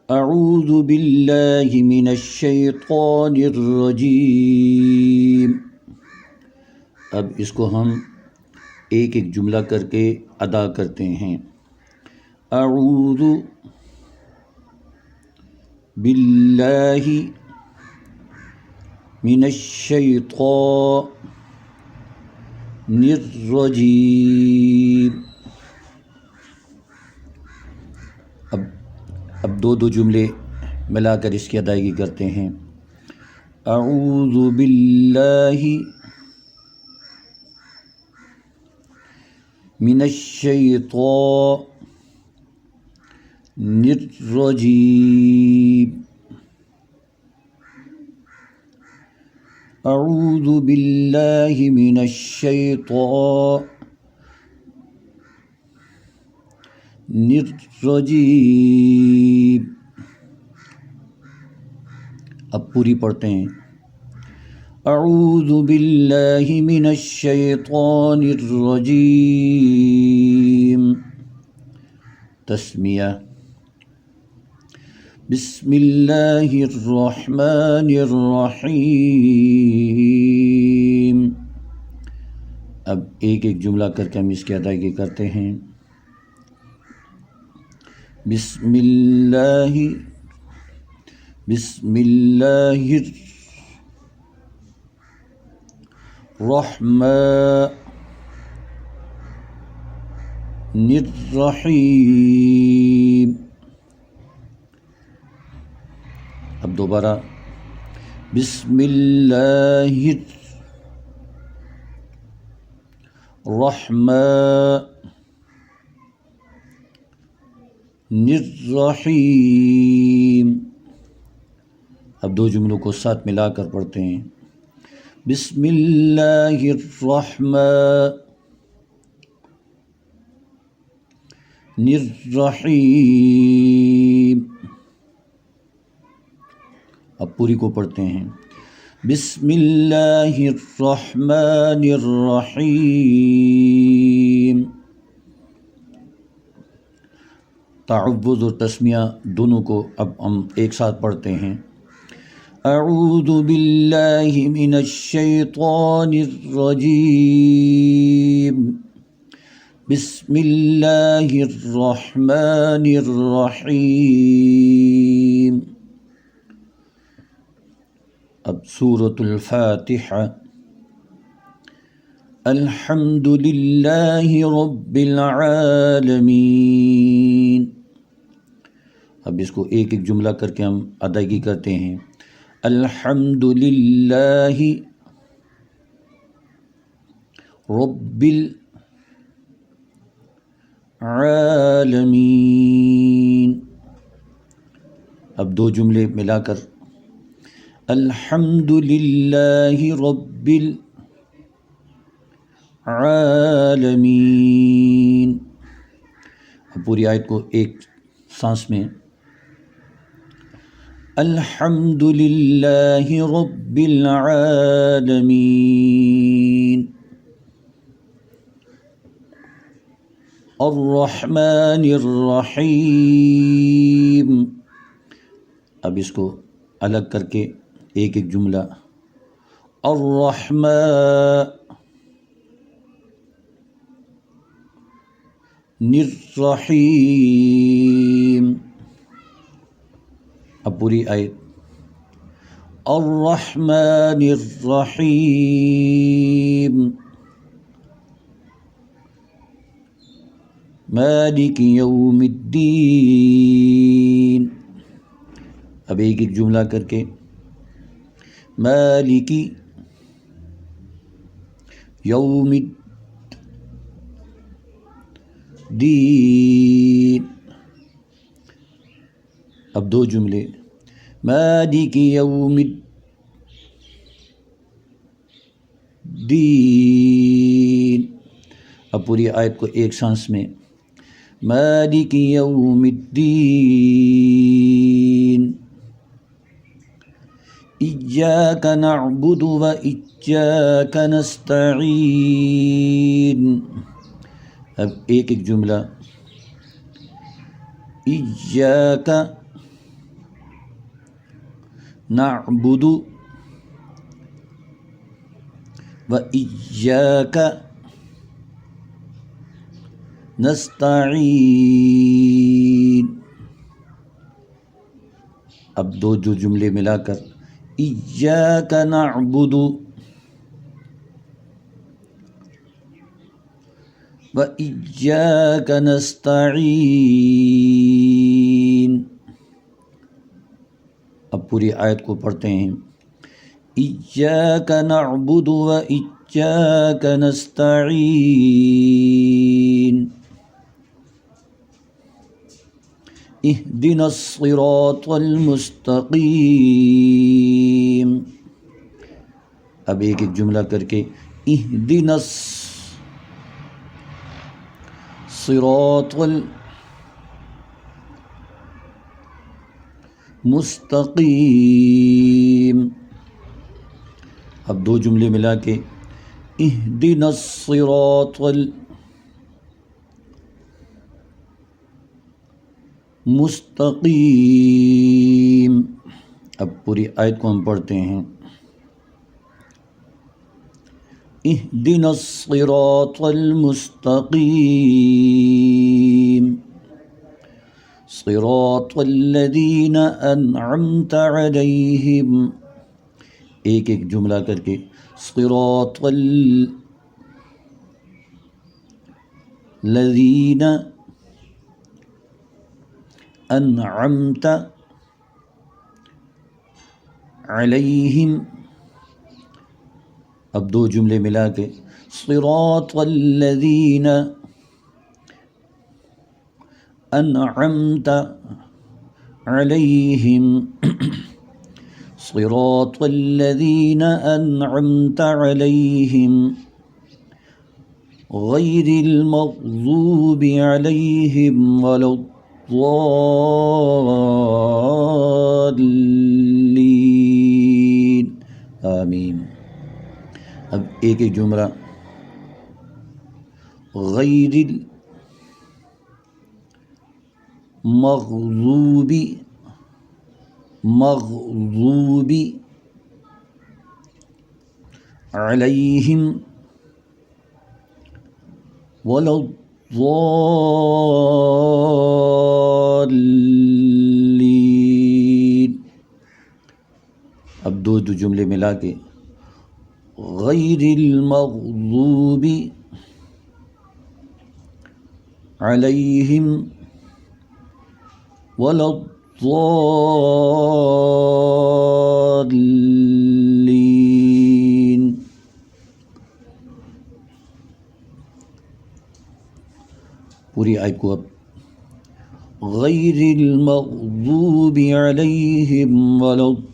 اعوذ باللہ من الشیطان الرجیم۔ اب اس کو ہم ایک ایک جملہ کر کے ادا کرتے ہیں۔ اعوذ باللہ من الشیطان الرجیم۔ اب دو جملے ملا کر اس کی ادائیگی کرتے ہیں۔ اعوذ باللہ من الشیطان الرجیم۔ اعوذ باللہ من الشیطان الرجیم۔ اب پوری پڑھتے ہیں۔ اعوذ باللہ من الشیطان الرجیم۔ تسمیہ۔ بسم اللہ الرحمن الرحیم۔ اب ایک ایک جملہ کر کے ہم اس کی ادائیگی کرتے ہیں۔ بسم اللہ الرحمن الرحیم۔ اب دوبارہ بسم اللہ الرحمن الرحیم۔ اب دو جملوں کو ساتھ ملا کر پڑھتے ہیں۔ بسم اللہ الرحمن الرحیم۔ اب پوری کو پڑھتے ہیں۔ بسم اللہ الرحمن الرحیم۔ تعوذ اور تسمیہ دونوں کو اب ہم ایک ساتھ پڑھتے ہیں۔ اعوذ باللہ من الشیطان الرجیم۔ بسم اللہ الرحمن الرحیم۔ اب سورۃ الفاتحہ۔ الحمد للہ رب العالمین۔ اب اس کو ایک ایک جملہ کر کے ہم ادائیگی کرتے ہیں۔ الحمد للہ رب العالمین۔ اب دو جملے ملا کر الحمد للہ رب العالمین۔ اب پوری آیت کو ایک سانس میں الحمد للہ رب العالمین الرحمن الرحیم۔ اب اس کو الگ کر کے ایک ایک جملہ الرحمن الرحیم۔ اب پوری آیت الرحمن الرحیم مالک یوم الدین۔ اب ایک ایک جملہ کر کے مالک یوم الدین۔ اب دو جملے مالک یوم الدین۔ اب پوری آیت کو ایک سانس میں مالک یوم الدین ایاک نعبد و ایاک نستعین۔ اب ایک ایک جملہ إياك نعبد وإياك نستعين. اب دو جو جملے ملا کر إياك نعبد وإياك نستعين. اب پوری آیت کو پڑھتے ہیں. إياك نعبد وإياك نستعين اهدنا الصراط المستقيم. اب ایک ایک جملہ کر کے اهدنا الصراط المستقيم. اب دو جملے ملا کے اهدنا الصراط المستقيم. اب پوری آیت کو ہم پڑھتے ہیں. اهدنا الصراط المستقيم صراط الذين أنعمت عليهم. ایک ایک جملہ کر کے صراط الذين أنعمت عليهم. اب دو جملے ملا کے صراط الذين أنعمت عليهم صراط الذين أنعمت عليهم غير المغضوب عليهم ولا الضالين آمین. اب ایک ایک جملہ غیر المغضوب علیہم ولا الضالین. اب دو جملے ملا کے غیر المغضوب علیہم ولا الضالین. پوری آیت کو اب غیر المغضوب علیہم ولا الضالین.